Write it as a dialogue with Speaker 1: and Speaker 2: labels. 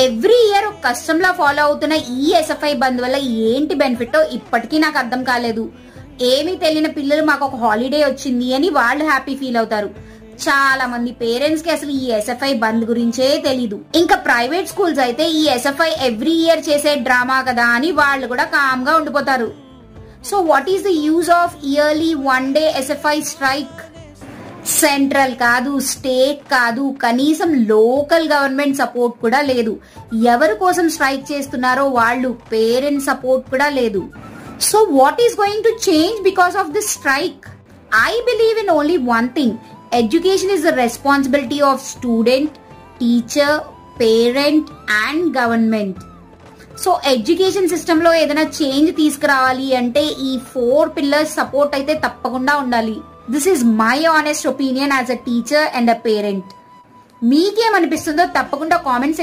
Speaker 1: Every year ఒక custom law follow అవుతున్న ఈ ఎస్ఎఫ్ఐ బంద్ వల్ల ఏంటి బెనిఫిట్ ఇప్పటికీ నాకు అర్థం కాలేదు. ఏమీ తెలియని పిల్లలు మాకు ఒక హాలిడే వచ్చింది అని వాళ్ళు హ్యాపీ ఫీల్ అవుతారు. చాలా మంది పేరెంట్స్ కి అసలు ఈ ఎస్ఎఫ్ఐ బంద్ గురించే తెలీదు. ఇంకా ప్రైవేట్ స్కూల్స్ అయితే ఈ ఎస్ఎఫ్ఐ ఎవ్రీ ఇయర్ చేసే డ్రామా కదా అని వాళ్ళు కూడా కామ్ గా ఉండిపోతారు. So what is the use of yearly 1 day SFI strike? Central కాదు, స్టేట్ కాదు, కనీసం లోకల్ గవర్నమెంట్ సపోర్ట్ కూడా లేదు. ఎవరి కోసం స్ట్రైక్ చేస్తున్నారో వాళ్ళు పేరెంట్స్ సపోర్ట్ కూడా లేదు. So what is going to change because of this strike? I believe in only one thing. Education is the responsibility of student, teacher, parent and government. So education system లో ఏదైనా change తీసుకురావాలి అంటే ఈ 4 pillars support అయితే తప్పకుండా ఉండాలి. This is my honest opinion as a teacher and a parent. మీకేమనిపిస్తుందో తప్పకుండా కామెంట్ సెక్షన్